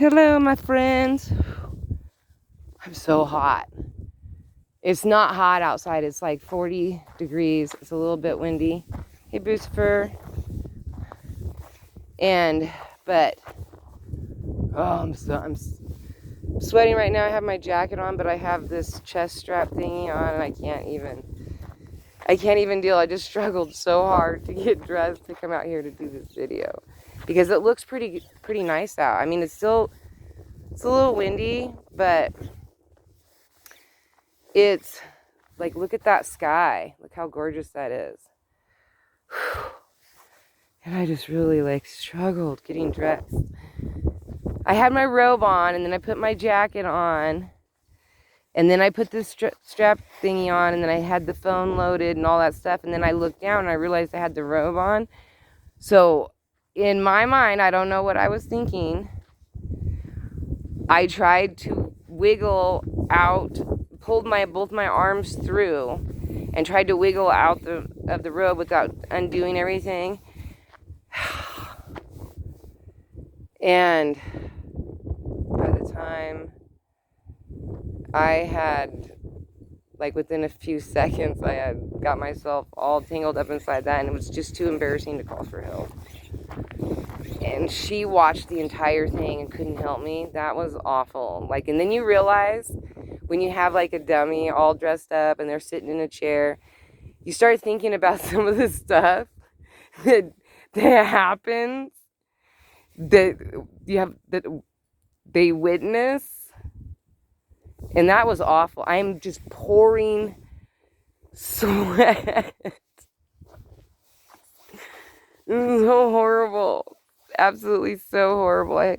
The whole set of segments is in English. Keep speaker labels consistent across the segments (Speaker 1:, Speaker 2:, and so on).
Speaker 1: Hello, my friends. I'm so hot. It's not hot outside. It's like 40 degrees. It's a little bit windy. Hey, Booster. But I'm sweating right now. I have my jacket on, but I have this chest strap thingy on, and I can't even deal. I just struggled so hard to get dressed to come out here to do this video because it looks pretty nice out. I mean, it's a little windy, but it's like, look at that sky. Look how gorgeous that is. And I just really struggled getting dressed. I had my robe on, and then I put my jacket on, and then I put this strap thingy on, and then I had the phone loaded and all that stuff, and then I looked down and I realized I had the robe on. So in my mind, I don't know what I was thinking. I tried to wiggle out, pulled both my arms through, and tried to wiggle out of the robe without undoing everything. And by the time I had, within a few seconds, I had got myself all tangled up inside that, and it was just too embarrassing to call for help. And she watched the entire thing and couldn't help me. That was awful. And then you realize when you have a dummy all dressed up and they're sitting in a chair, you start thinking about some of the stuff that happens that they witness, and that was awful. I'm just pouring sweat. This is so horrible, absolutely so horrible. I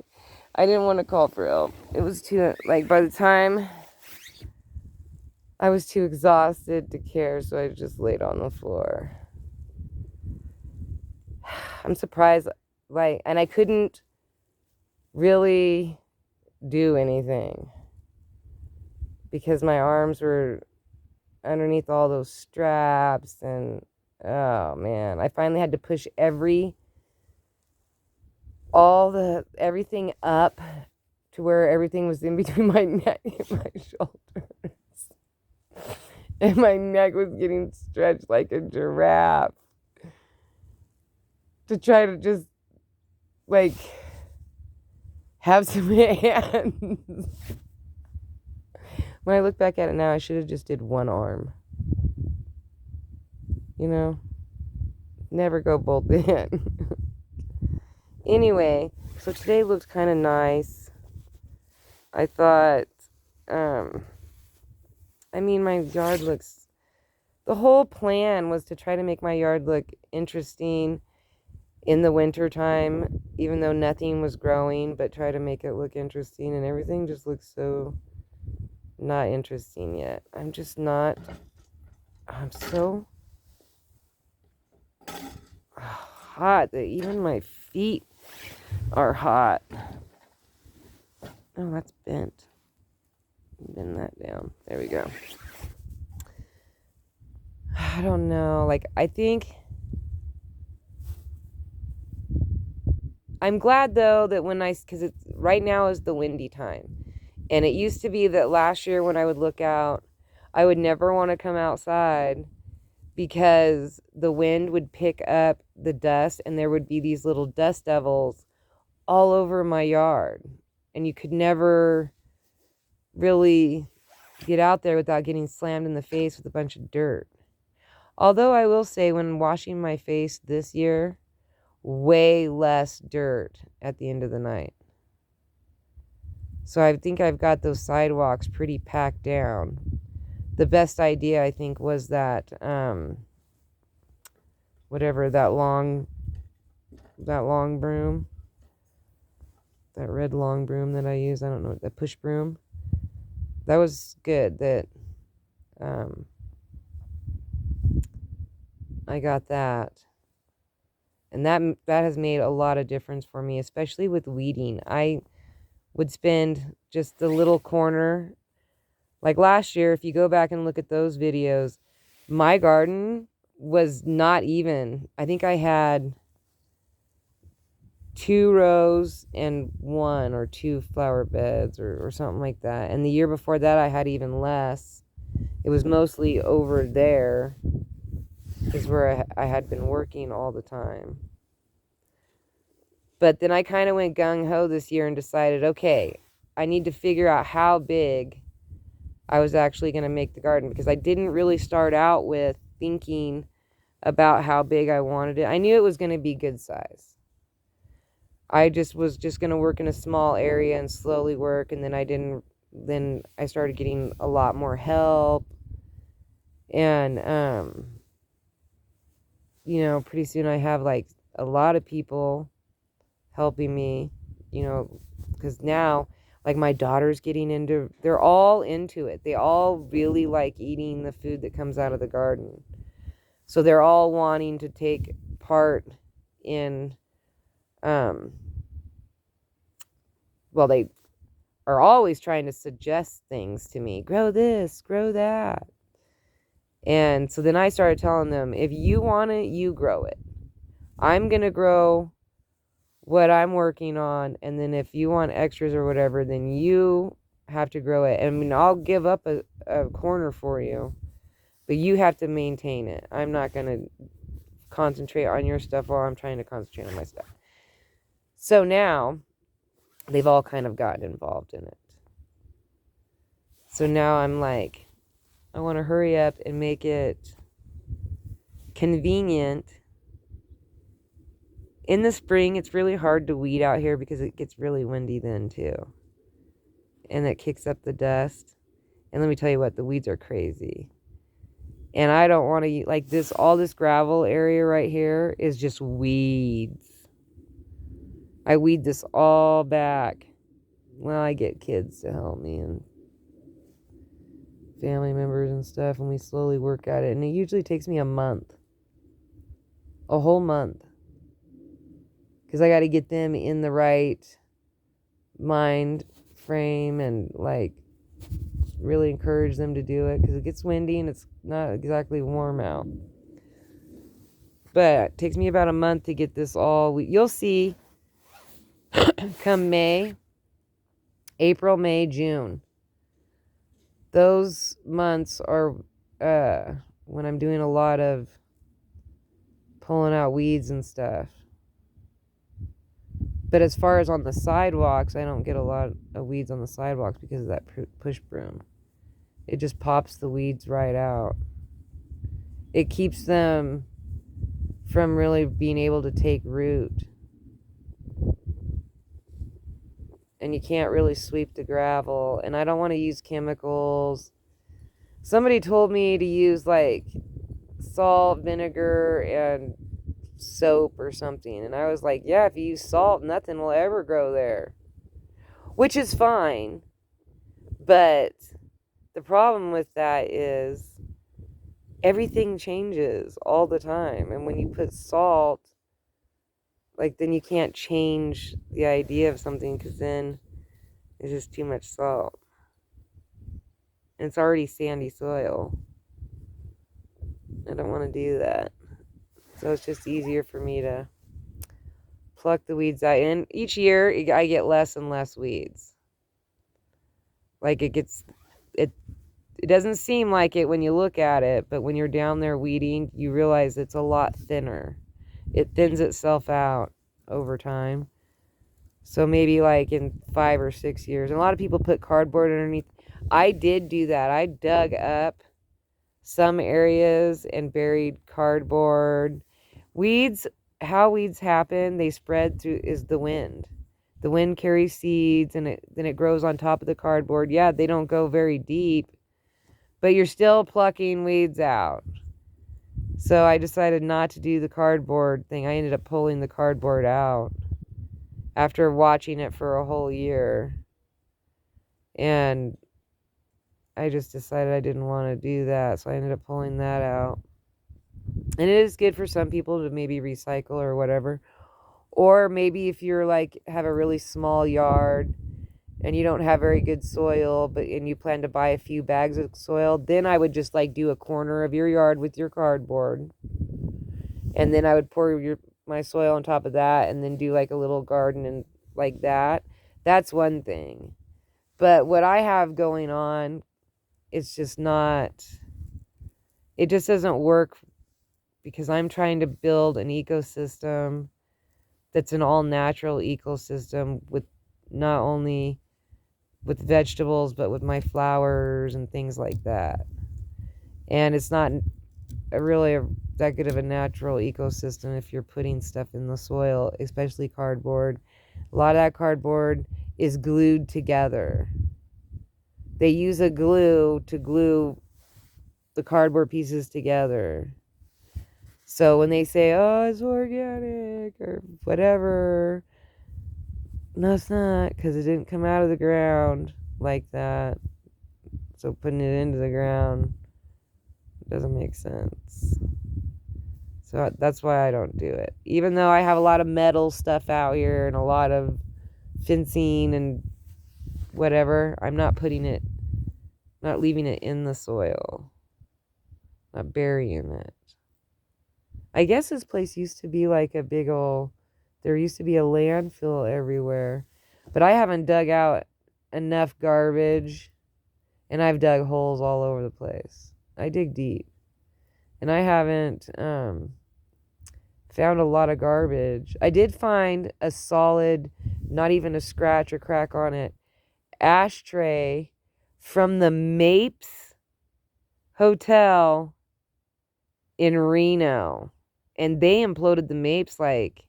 Speaker 1: didn't want to call for help. It was too, by the time I was too exhausted to care, so I just laid on the floor. I'm surprised, and I couldn't really do anything because my arms were underneath all those straps, and oh man, I finally had to push everything up to where everything was in between my neck and my shoulders, and my neck was getting stretched like a giraffe to try to just have some hands. When I look back at it now, I should have just did one arm. Never go both in. Anyway, so today looked kind of nice. I thought, my yard looks, the whole plan was to try to make my yard look interesting in the winter time, even though nothing was growing, but try to make it look interesting, and everything just looks so not interesting yet. I'm so hot that even my feet are hot. Oh, that's bent. Bend that down. There we go. I don't know. I think I'm glad though that because it's right now is the windy time. And it used to be that last year when I would look out, I would never want to come outside because the wind would pick up the dust and there would be these little dust devils all over my yard. And you could never really get out there without getting slammed in the face with a bunch of dirt. Although I will say, when washing my face this year, way less dirt at the end of the night. So I think I've got those sidewalks pretty packed down. The best idea, I think, was that, that long broom, that red long broom that I use. I don't know, the push broom. That was good that, I got that. And that has made a lot of difference for me, especially with weeding. I would spend just the little corner. Last year, if you go back and look at those videos, my garden was not even. I think I had 2 rows and 1 or 2 flower beds or something like that. And the year before that, I had even less. It was mostly over there is where I had been working all the time. But then I kind of went gung-ho this year and decided, okay, I need to figure out how big I was actually going to make the garden, because I didn't really start out with thinking about how big I wanted it. I knew it was going to be good size. I was just going to work in a small area and slowly work, and then I started getting a lot more help, and pretty soon I have like a lot of people helping me, because now, like, my daughter's they're all into it. They all really like eating the food that comes out of the garden. So they're all wanting to take part in, they are always trying to suggest things to me. Grow this, grow that. And so then I started telling them, if you want it, you grow it. I'm going to grow what I'm working on, and then if you want extras or whatever, then you have to grow it. I mean, I'll give up a corner for you, but you have to maintain it. I'm not going to concentrate on your stuff while I'm trying to concentrate on my stuff. So now they've all kind of gotten involved in it. So now I'm like, I want to hurry up and make it convenient. In the spring, it's really hard to weed out here because it gets really windy then too. And it kicks up the dust. And let me tell you what, the weeds are crazy. And I don't want to, like, all this gravel area right here is just weeds. I weed this all back. Well, I get kids to help me and family members and stuff, and we slowly work at it. And it usually takes me a month. A whole month. Because I got to get them in the right mind frame and, like, really encourage them to do it, because it gets windy and it's not exactly warm out. But it takes me about a month to get this all. You'll see come April, May, June. Those months are when I'm doing a lot of pulling out weeds and stuff. But as far as on the sidewalks, I don't get a lot of weeds on the sidewalks because of that push broom. It just pops the weeds right out. It keeps them from really being able to take root. And you can't really sweep the gravel. And I don't want to use chemicals. Somebody told me to use like salt, vinegar, and soap or something. And I was like, yeah, if you use salt, nothing will ever grow there. Which is fine. But the problem with that is everything changes all the time. And when you put salt, like, then you can't change the idea of something, because then it's just too much salt. And it's already sandy soil. I don't want to do that. So it's just easier for me to pluck the weeds out. And each year, I get less and less weeds. Like, it doesn't seem like it when you look at it, but when you're down there weeding, you realize it's a lot thinner. It thins itself out over time. So maybe like in 5 or 6 years. And a lot of people put cardboard underneath. I did do that. I dug up some areas and buried cardboard. How weeds happen, they spread through, is the wind. The wind carries seeds, and then it grows on top of the cardboard. Yeah, they don't go very deep, but you're still plucking weeds out. So I decided not to do the cardboard thing. I ended up pulling the cardboard out after watching it for a whole year. And I just decided I didn't want to do that. So I ended up pulling that out. And it is good for some people to maybe recycle or whatever. Or maybe if you're like, have a really small yard and you don't have very good soil, and you plan to buy a few bags of soil, then I would just like do a corner of your yard with your cardboard. And then I would my soil on top of that and then do like a little garden and like that. That's one thing. But what I have going on, it's just not, it just doesn't work because I'm trying to build an ecosystem that's an all natural ecosystem with not only with vegetables but with my flowers and things like that. And it's not really that good of a natural ecosystem if you're putting stuff in the soil, especially cardboard. A lot of that cardboard is glued together. They use a glue to glue the cardboard pieces together. So when they say, oh, it's organic or whatever, no, it's not, because it didn't come out of the ground like that. So putting it into the ground doesn't make sense. So that's why I don't do it. Even though I have a lot of metal stuff out here and a lot of fencing and whatever, I'm not putting it, not leaving it in the soil, not burying it. I guess this place used to be like a big old, there used to be a landfill everywhere, but I haven't dug out enough garbage, and I've dug holes all over the place. I dig deep, and I haven't found a lot of garbage. I did find a solid, not even a scratch or crack on it, ashtray from the Mapes Hotel in Reno. And they imploded the Mapes like,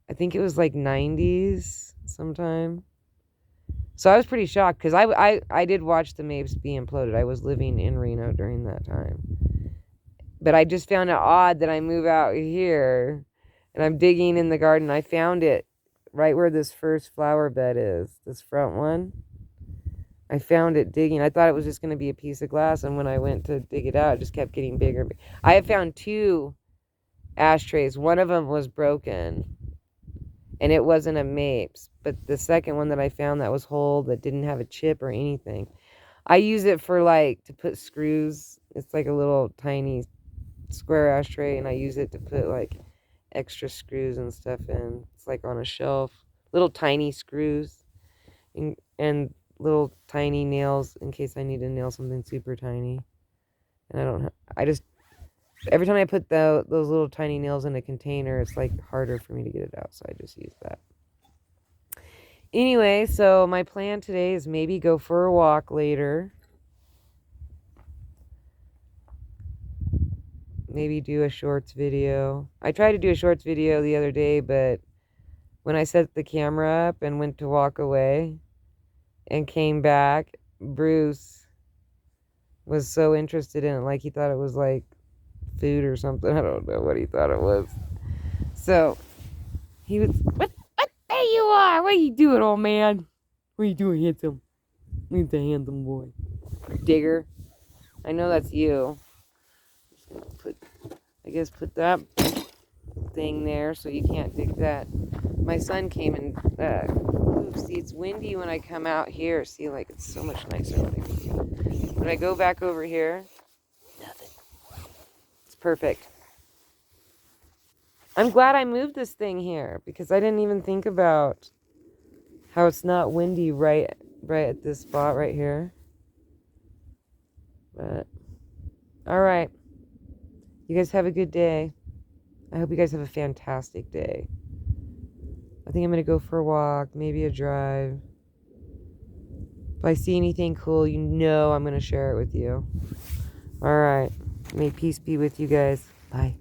Speaker 1: I think it was like 90s sometime. So I was pretty shocked because I did watch the Mapes be imploded. I was living in Reno during that time. But I just found it odd that I move out here and I'm digging in the garden. I found it right where this first flower bed is, this front one. I found it digging. I thought it was just going to be a piece of glass, and when I went to dig it out, it just kept getting bigger. I have found 2 ashtrays. One of them was broken, and it wasn't a Mapes, but the second one that I found that was whole, that didn't have a chip or anything, I use it for like to put screws. It's like a little tiny square ashtray, and I use it to put like extra screws and stuff in. It's like on a shelf, little tiny screws and little tiny nails in case I need to nail something super tiny. And I don't I just, every time I put those little tiny nails in a container, it's like harder for me to get it out, so I just use that. Anyway, so my plan today is maybe go for a walk later. Maybe do a shorts video. I tried to do a shorts video the other day, but when I set the camera up and went to walk away and came back, Bruce was so interested in it, like he thought it was like food or something. I don't know what he thought it was. So he was, what there you are, what are you doing, old man? What are you doing, handsome? He's a handsome boy. Digger. I know that's you. Put that thing there so you can't dig that. My son came and see, it's windy when I come out here. See, like, it's so much nicer when I go back over here. Nothing. It's perfect. I'm glad I moved this thing here because I didn't even think about how it's not windy right at this spot right here. But all right, you guys have a good day. I hope you guys have a fantastic day. I think I'm gonna go for a walk, maybe a drive. If I see anything cool, you know I'm gonna share it with you. All right, may peace be with you guys. Bye.